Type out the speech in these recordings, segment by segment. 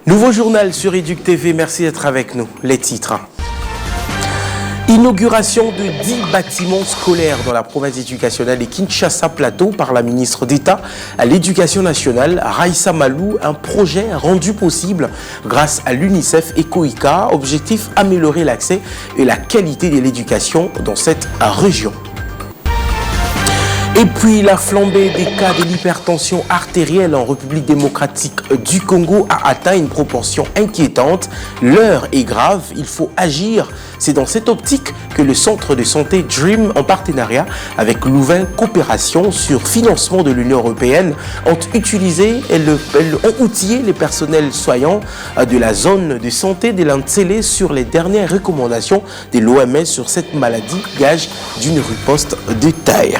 Nouveau journal sur Éduc TV, merci d'être avec nous. Les titres. Inauguration de 10 bâtiments scolaires dans la province éducationnelle de Kinshasa Plateau par la ministre d'État à l'Éducation nationale, Raissa Malou, un projet rendu possible grâce à l'UNICEF et COICA, objectif améliorer l'accès et la qualité de l'éducation dans cette région. Et puis la flambée des cas de l'hypertension artérielle en République démocratique du Congo a atteint une proportion inquiétante. L'heure est grave, il faut agir. C'est dans cette optique que le centre de santé DREAM, en partenariat avec Louvain Coopération sur financement de l'Union européenne, ont outillé les personnels soignants de la zone de santé de l'Antsélé sur les dernières recommandations de l'OMS sur cette maladie, gage d'une riposte de taille.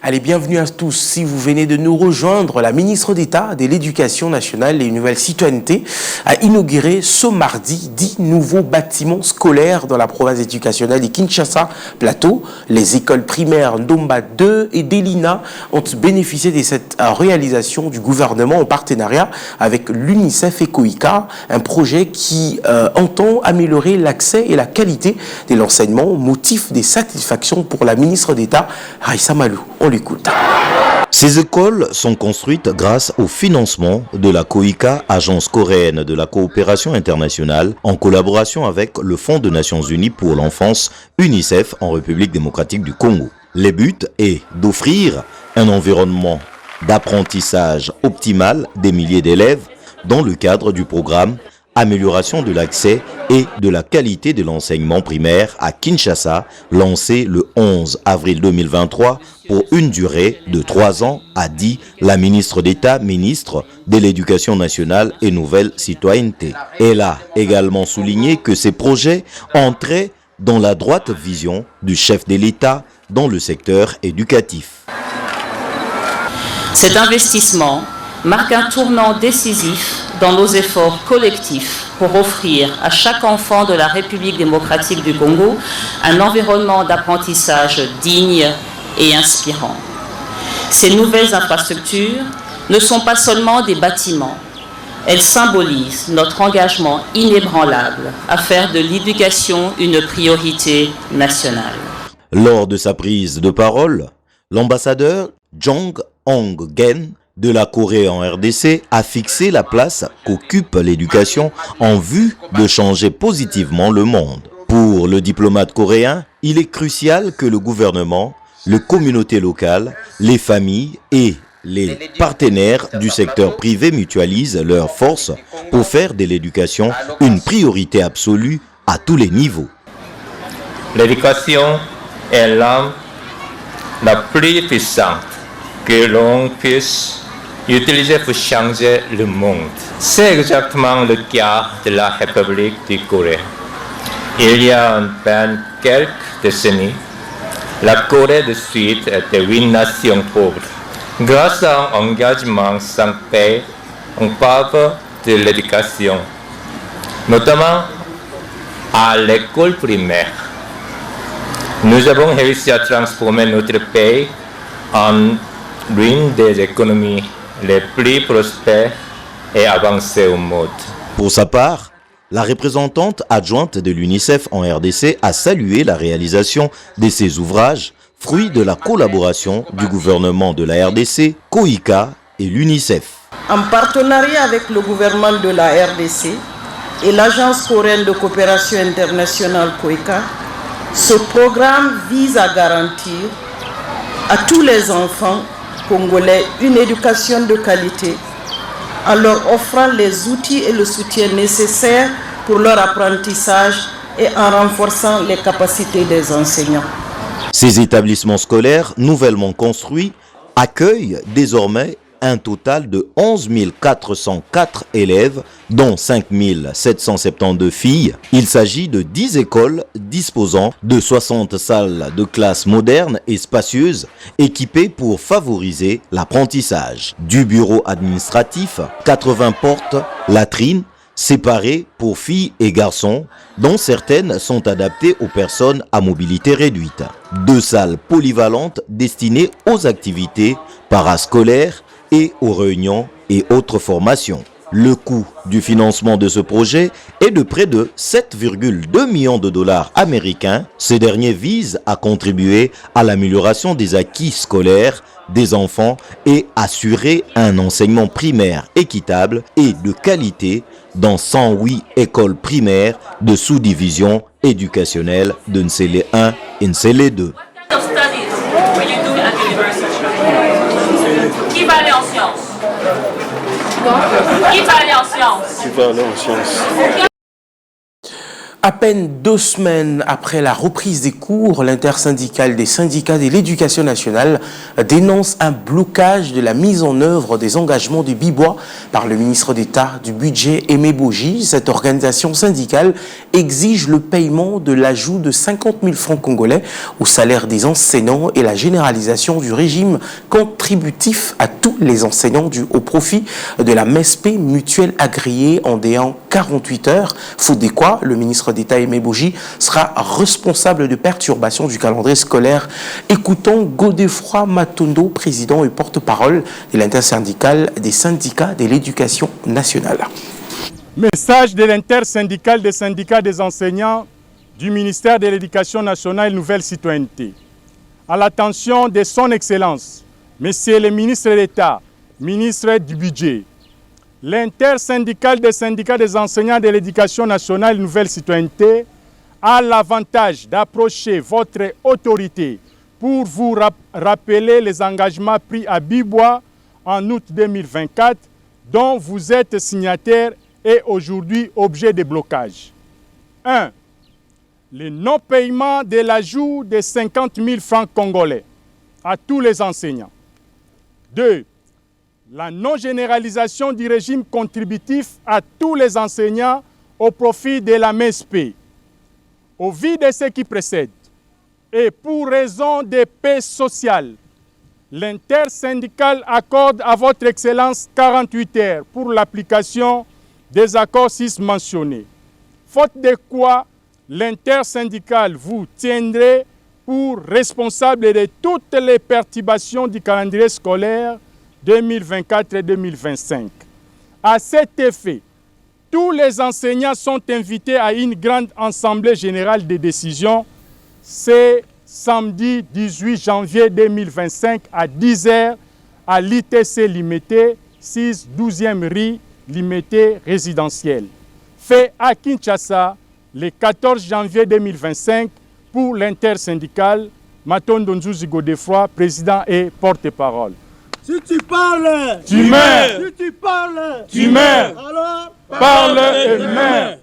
Allez, bienvenue à tous. Si vous venez de nous rejoindre, la ministre d'État de l'Éducation nationale et une nouvelle citoyenneté a inauguré ce mardi 10 nouveaux bâtiments scolaires dans la province éducationnelle de Kinshasa Plateau. Les écoles primaires Ndomba 2 et Delina ont bénéficié de cette réalisation du gouvernement en partenariat avec l'UNICEF et COICA, un projet qui entend améliorer l'accès et la qualité de l'enseignement, motif de satisfaction pour la ministre d'État Raissa Malou. On l'écoute. Ces écoles sont construites grâce au financement de la COICA, Agence coréenne de la coopération internationale, en collaboration avec le Fonds des Nations Unies pour l'enfance, UNICEF, en République démocratique du Congo. Le but est d'offrir un environnement d'apprentissage optimal des milliers d'élèves dans le cadre du programme Amélioration de l'accès et de la qualité de l'enseignement primaire à Kinshasa, lancé le 11 avril 2023 pour une durée de 3 ans, a dit la ministre d'État, ministre de l'Éducation nationale et nouvelle citoyenneté. Elle a également souligné que ces projets entraient dans la droite vision du chef de l'État dans le secteur éducatif. Cet investissement marque un tournant décisif dans nos efforts collectifs pour offrir à chaque enfant de la République démocratique du Congo un environnement d'apprentissage digne et inspirant. Ces nouvelles infrastructures ne sont pas seulement des bâtiments, elles symbolisent notre engagement inébranlable à faire de l'éducation une priorité nationale. Lors de sa prise de parole, l'ambassadeur Jong Hong-gen de la Corée en RDC a fixé la place qu'occupe l'éducation en vue de changer positivement le monde. Pour le diplomate coréen, il est crucial que le gouvernement, les communautés locales, les familles et les partenaires du secteur privé mutualisent leurs forces pour faire de l'éducation une priorité absolue à tous les niveaux. L'éducation est l'arme la plus puissante que l'on puisse utiliser pour changer le monde. C'est exactement le cas de la République du Corée. Il y a quelques décennies, la Corée du Sud était une nation pauvre. Grâce à un engagement sans paix en faveur de l'éducation, notamment à l'école primaire, nous avons réussi à transformer notre pays en l'une des économies les plus prospères et avancées au monde. Pour sa part, la représentante adjointe de l'UNICEF en RDC a salué la réalisation de ces ouvrages, fruits de la collaboration du gouvernement de la RDC, COICA et l'UNICEF. En partenariat avec le gouvernement de la RDC et l'Agence coréenne de coopération internationale COICA, ce programme vise à garantir à tous les enfants congolais une éducation de qualité en leur offrant les outils et le soutien nécessaires pour leur apprentissage et en renforçant les capacités des enseignants. Ces établissements scolaires nouvellement construits accueillent désormais un total de 11 404 élèves, dont 5 772 filles. Il s'agit de 10 écoles disposant de 60 salles de classe modernes et spacieuses, équipées pour favoriser l'apprentissage. Du bureau administratif, 80 portes, latrines, séparées pour filles et garçons, dont certaines sont adaptées aux personnes à mobilité réduite. 2 salles polyvalentes destinées aux activités parascolaires et aux réunions et autres formations. Le coût du financement de ce projet est de près de 7,2 millions de dollars américains. Ce dernier vise à contribuer à l'amélioration des acquis scolaires des enfants et assurer un enseignement primaire équitable et de qualité dans 108 écoles primaires de sous-division éducationnelle de Nsele 1 et Nsele 2. Qui va aller en sciences? Qui va aller en sciences? À peine 2 semaines après la reprise des cours, l'intersyndicale des syndicats de l'éducation nationale dénonce un blocage de la mise en œuvre des engagements du Bibois par le ministre d'État du Budget Aimé Boji. Cette organisation syndicale exige le paiement de l'ajout de 50 000 francs congolais au salaire des enseignants et la généralisation du régime contributif à tous les enseignants au profit de la MESP mutuelle agréée en déant 48 heures, faute de quoi le ministre d'État Aimé Boji sera responsable de perturbation du calendrier scolaire. Écoutons Godefroy Matondo, président et porte-parole de l'intersyndicale des syndicats de l'éducation nationale. Message de l'intersyndicale des syndicats des enseignants du ministère de l'Éducation nationale et Nouvelle Citoyenneté. À l'attention de son Excellence, Monsieur le ministre d'État, ministre du Budget, l'intersyndicale des syndicats des enseignants de l'éducation nationale et Nouvelle Citoyenneté a l'avantage d'approcher votre autorité pour vous rappeler les engagements pris à Bibois en août 2024 dont vous êtes signataire et aujourd'hui objet de blocage. 1. Le non-paiement de l'ajout de 50 000 francs congolais à tous les enseignants. 2. La non-généralisation du régime contributif à tous les enseignants au profit de la MESP. Au vu de ce qui précède, et pour raison de paix sociale, l'intersyndicale accorde à votre Excellence 48 heures pour l'application des accords 6 mentionnés. Faute de quoi, l'intersyndicale vous tiendrait pour responsable de toutes les perturbations du calendrier scolaire 2024 et 2025. À cet effet, tous les enseignants sont invités à une grande assemblée générale de décision. C'est samedi 18 janvier 2025 à 10h à l'ITC limité 6 12e rue limité résidentiel. Fait à Kinshasa le 14 janvier 2025 pour l'intersyndicale. Matondo Nzuzi Godefroy, président et porte-parole. Si tu parles, tu meurs. Si tu parles, tu meurs. Alors, parle et meurs.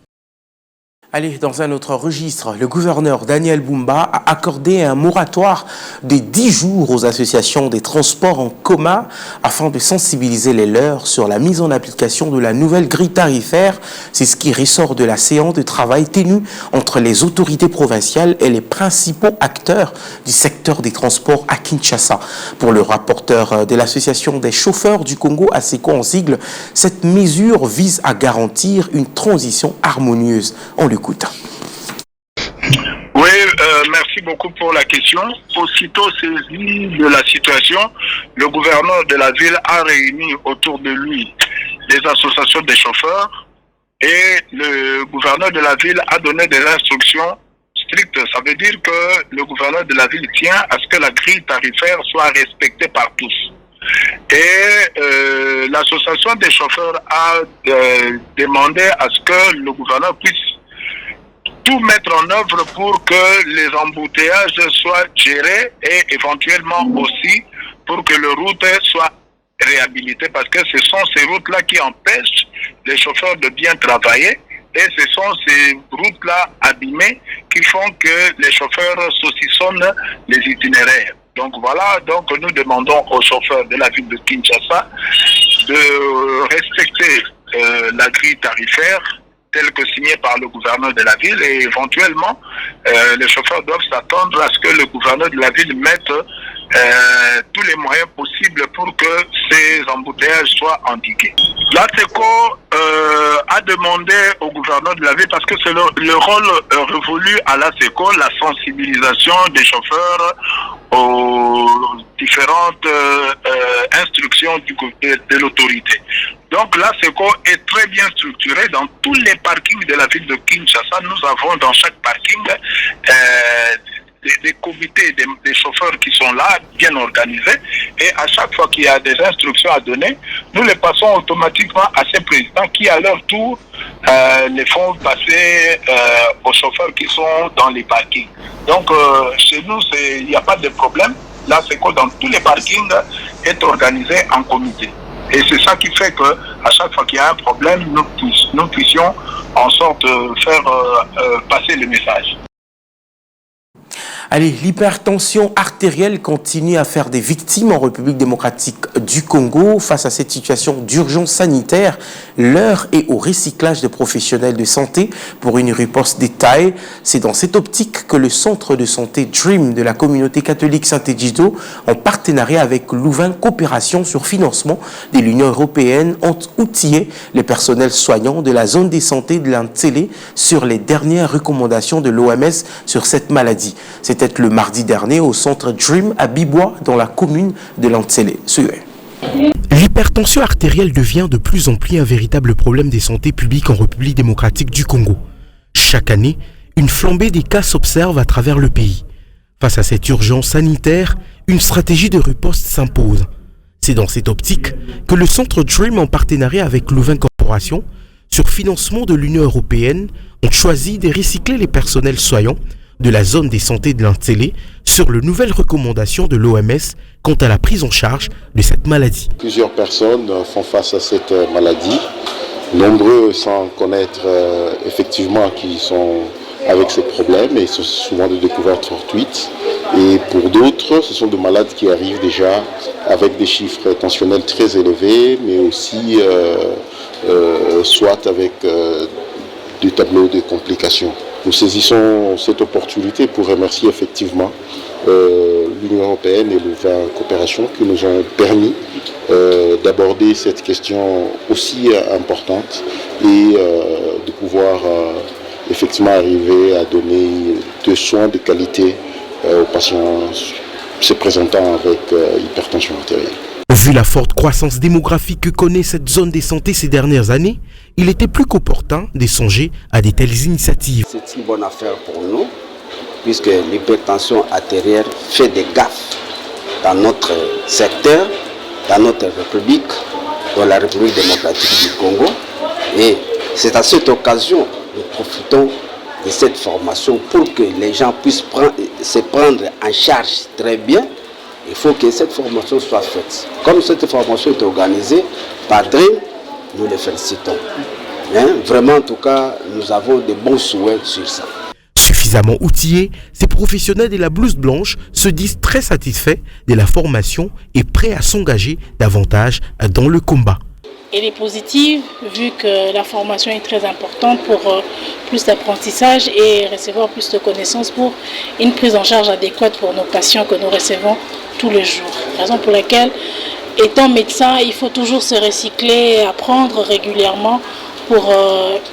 Allez, dans un autre registre, le gouverneur Daniel Bumba a accordé un moratoire de 10 jours aux associations des transports en commun afin de sensibiliser les leurs sur la mise en application de la nouvelle grille tarifaire. C'est ce qui ressort de la séance de travail tenue entre les autorités provinciales et les principaux acteurs du secteur des transports à Kinshasa. Pour le rapporteur de l'association des chauffeurs du Congo, ASECO en sigle, cette mesure vise à garantir une transition harmonieuse. On l'écoute. Oui, merci beaucoup pour la question. Aussitôt saisi de la situation, le gouverneur de la ville a réuni autour de lui les associations des chauffeurs et le gouverneur de la ville a donné des instructions strictes. Ça veut dire que le gouverneur de la ville tient à ce que la grille tarifaire soit respectée par tous. Et l'association des chauffeurs a demandé à ce que le gouverneur puisse tout mettre en œuvre pour que les embouteillages soient gérés et éventuellement aussi pour que les routes soient réhabilitées, parce que ce sont ces routes-là qui empêchent les chauffeurs de bien travailler et ce sont ces routes-là abîmées qui font que les chauffeurs saucissonnent les itinéraires. Donc voilà, donc nous demandons aux chauffeurs de la ville de Kinshasa de respecter la grille tarifaire telle que signée par le gouverneur de la ville et éventuellement les chauffeurs doivent s'attendre à ce que le gouverneur de la ville mette tous les moyens possibles pour que ces embouteillages soient endigués. L'ASECO a demandé au gouverneur de la ville, parce que c'est le rôle révolu à la SECO, la sensibilisation des chauffeurs aux différentes instructions de l'autorité. Donc la SECO est très bien structurée dans tous les parkings de la ville de Kinshasa. Nous avons dans chaque parking des comités, des chauffeurs qui sont là, bien organisés, et à chaque fois qu'il y a des instructions à donner, nous les passons automatiquement à ces présidents qui, à leur tour, les font passer aux chauffeurs qui sont dans les parkings. Donc, chez nous, il n'y a pas de problème. Là, c'est que dans tous les parkings, est organisé en comité. Et c'est ça qui fait que à chaque fois qu'il y a un problème, nous puissions en sorte faire passer le message. Allez, l'hypertension artérielle continue à faire des victimes en République démocratique du Congo. Face à cette situation d'urgence sanitaire, l'heure est au recyclage des professionnels de santé pour une riposte détaillée. C'est dans cette optique que le centre de santé DREAM de la communauté catholique Saint-Egidio, en partenariat avec Louvain Coopération sur financement de l'Union européenne, ont outillé les personnels soignants de la zone de santé de l'Antsélé sur les dernières recommandations de l'OMS sur cette maladie. C'était le mardi dernier au centre DREAM à Bibois, dans la commune de l'Antsélé. L'hypertension artérielle devient de plus en plus un véritable problème de santé publique en République démocratique du Congo. Chaque année, une flambée des cas s'observe à travers le pays. Face à cette urgence sanitaire, une stratégie de riposte s'impose. C'est dans cette optique que le centre DREAM, en partenariat avec Louvain Corporation, sur financement de l'Union européenne, ont choisi de recycler les personnels soignants de la zone des santé de l'Antsélé sur les nouvelles recommandations de l'OMS quant à la prise en charge de cette maladie. Plusieurs personnes font face à cette maladie, nombreux sans connaître effectivement qui sont avec ces problèmes, et ce sont souvent des découvertes fortuites. Et pour d'autres, ce sont des malades qui arrivent déjà avec des chiffres tensionnels très élevés, mais aussi soit avec des tableaux de complications. Nous saisissons cette opportunité pour remercier effectivement l'Union européenne et Louvain Coopération qui nous ont permis d'aborder cette question aussi importante et de pouvoir effectivement arriver à donner des soins de qualité aux patients se présentant avec hypertension artérielle. Vu la forte croissance démographique que connaît cette zone de santé ces dernières années, il était plus qu'opportun de songer à de telles initiatives. C'est une bonne affaire pour nous, puisque l'hypertension artérielle fait des gaffes dans notre secteur, dans notre République, dans la République démocratique du Congo. Et c'est à cette occasion que nous profitons de cette formation pour que les gens puissent se prendre en charge très bien. Il faut que cette formation soit faite. Comme cette formation est organisée par DREAM, nous les félicitons. Vraiment, en tout cas, nous avons de bons souhaits sur ça. Suffisamment outillés, ces professionnels de la blouse blanche se disent très satisfaits de la formation et prêts à s'engager davantage dans le combat. Elle est positive vu que la formation est très importante pour plus d'apprentissage et recevoir plus de connaissances pour une prise en charge adéquate pour nos patients que nous recevons tous les jours. Raison pour laquelle, étant médecin, il faut toujours se recycler et apprendre régulièrement pour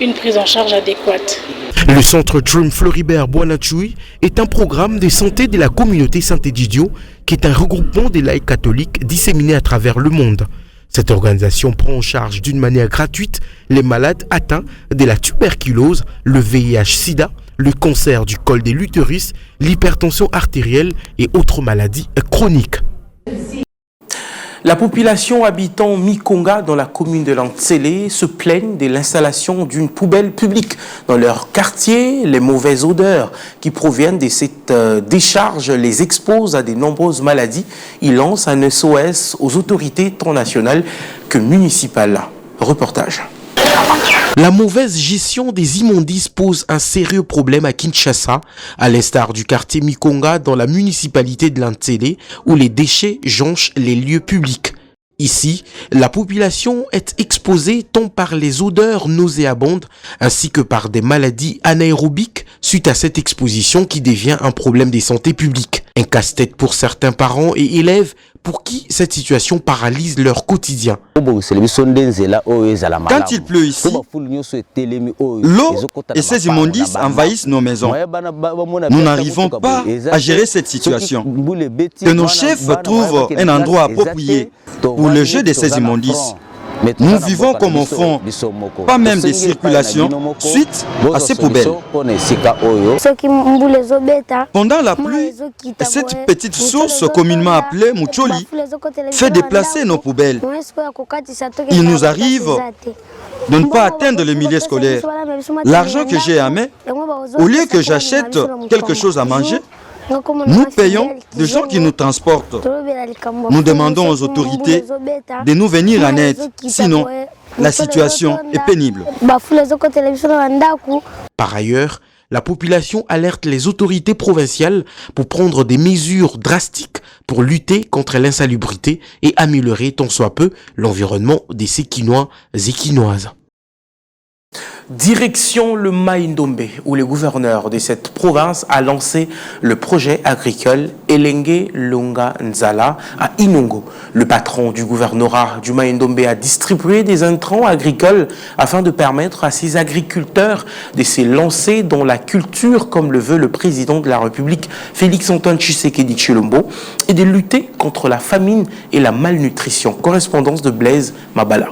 une prise en charge adéquate. Le centre DREAM Floribert Boanachui est un programme de santé de la communauté Saint-Egidio qui est un regroupement des laïcs catholiques disséminés à travers le monde. Cette organisation prend en charge d'une manière gratuite les malades atteints de la tuberculose, le VIH-Sida, le cancer du col de l'utérus, l'hypertension artérielle et autres maladies chroniques. La population habitant Mikonga dans la commune de l'Antsélé se plaignent de l'installation d'une poubelle publique dans leur quartier. Les mauvaises odeurs qui proviennent de cette décharge les exposent à de nombreuses maladies. Ils lancent un SOS aux autorités tant nationales que municipales. Reportage. La mauvaise gestion des immondices pose un sérieux problème à Kinshasa, à l'instar du quartier Mikonga dans la municipalité de l'Antsélé, où les déchets jonchent les lieux publics. Ici, la population est exposée tant par les odeurs nauséabondes ainsi que par des maladies anaérobiques suite à cette exposition qui devient un problème de santé publique. Un casse-tête pour certains parents et élèves pour qui cette situation paralyse leur quotidien. Quand il pleut ici, l'eau et ses immondices envahissent nos maisons. Nous n'arrivons pas à gérer cette situation. Que nos chefs trouvent un endroit approprié pour le jeu de ces immondices. Nous vivons comme au fond, pas même de circulation suite à ces poubelles. Pendant la pluie, cette petite source communément appelée Mucholi fait déplacer nos poubelles. Il nous arrive de ne pas atteindre le milieu scolaire. L'argent que j'ai à main, au lieu que j'achète quelque chose à manger, nous payons des gens qui nous transportent. Nous demandons aux autorités de nous venir en aide, sinon la situation est pénible. Par ailleurs, la population alerte les autorités provinciales pour prendre des mesures drastiques pour lutter contre l'insalubrité et améliorer tant soit peu l'environnement des Séquinois et Quinoises. Direction le Mai-Ndombe, où le gouverneur de cette province a lancé le projet agricole Elenge Longa Nzala à Inongo. Le patron du gouvernorat du Mai-Ndombe a distribué des intrants agricoles afin de permettre à ses agriculteurs de se lancer dans la culture comme le veut le président de la République Félix-Antoine Tshisekedi Tshilombo et de lutter contre la famine et la malnutrition. Correspondance de Blaise Mabala.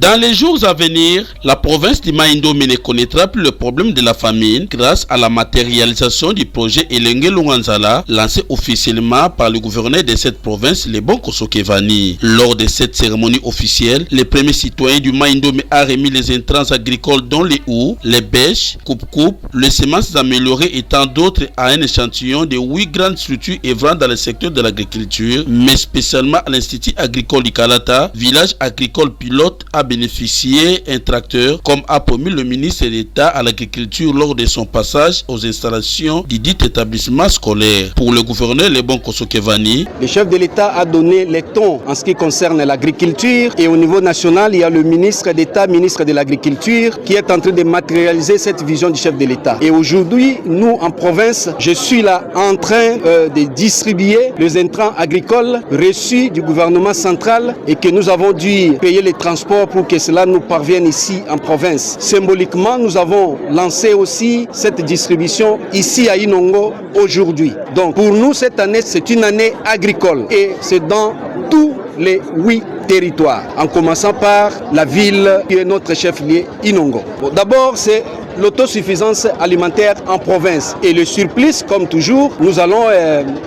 Dans les jours à venir, la province du Mai-Ndombe ne connaîtra plus le problème de la famine grâce à la matérialisation du projet Elenge Longa Nzala lancé officiellement par le gouverneur de cette province, Lebon Kosokevani. Lors de cette cérémonie officielle, les premiers citoyens du Mai-Ndombe a remis les intrants agricoles dont les houes, les bêches, coupe-coupe, les semences améliorées et tant d'autres à un échantillon de 8 grandes structures œuvrant dans le secteur de l'agriculture, mais spécialement à l'Institut agricole du Kalata, village agricole pilote à bénéficier un tracteur comme a promis le ministre d'État à l'agriculture lors de son passage aux installations du dit établissement scolaire. Pour le gouverneur Lebon Kosokevani, le chef de l'État a donné les tons en ce qui concerne l'agriculture et au niveau national, il y a le ministre d'État, ministre de l'Agriculture qui est en train de matérialiser cette vision du chef de l'État. Et aujourd'hui, nous en province, je suis là en train de distribuer les intrants agricoles reçus du gouvernement central et que nous avons dû payer les transports pour que cela nous parvienne ici en province. Symboliquement, nous avons lancé aussi cette distribution ici à Inongo aujourd'hui. Donc pour nous, cette année, c'est une année agricole et c'est dans tous les 8 territoires, en commençant par la ville qui est notre chef-lieu, Inongo. Bon, d'abord, c'est l'autosuffisance alimentaire en province. Et le surplus, comme toujours, nous allons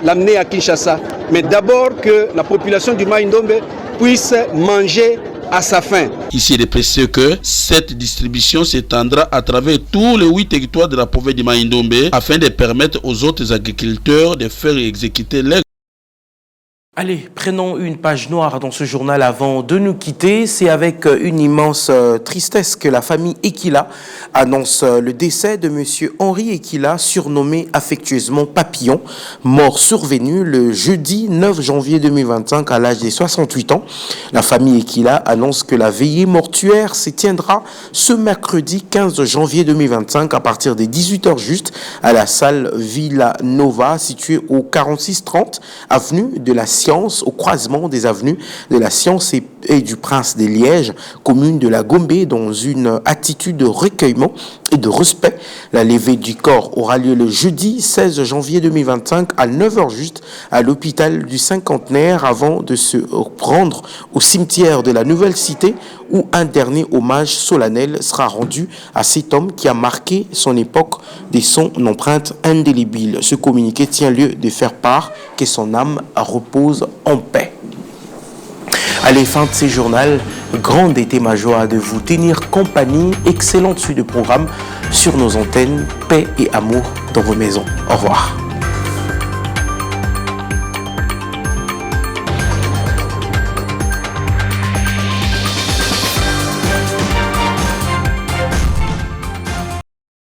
l'amener à Kinshasa. Mais d'abord que la population du Mai-Ndombe puisse manger à sa faim. Ici, il est précisé que cette distribution s'étendra à travers tous les 8 territoires de la province du Mai-Ndombe afin de permettre aux autres agriculteurs de faire exécuter leurs. Allez, prenons une page noire dans ce journal avant de nous quitter. C'est avec une immense tristesse que la famille Ekila annonce le décès de monsieur Henri Ekila, surnommé affectueusement Papillon, mort survenu le jeudi 9 janvier 2025 à l'âge de 68 ans. La famille Ekila annonce que la veillée mortuaire se tiendra ce mercredi 15 janvier 2025 à partir des 18h juste à la salle Villa Nova située au 4630 avenue de la Science, au croisement des avenues de la Science et du Prince des Lièges, commune de la Gombe, dans une attitude de recueillement et de respect. La levée du corps aura lieu le jeudi 16 janvier 2025 à 9h juste à l'hôpital du Cinquantenaire avant de se rendre au cimetière de la Nouvelle Cité où un dernier hommage solennel sera rendu à cet homme qui a marqué son époque de son empreinte indélébile. Ce communiqué tient lieu de faire part que son âme repose en paix. Allez, fin de ces journaux. Grande était ma joie de vous tenir compagnie. Excellente suite de programme sur nos antennes. Paix et amour dans vos maisons. Au revoir.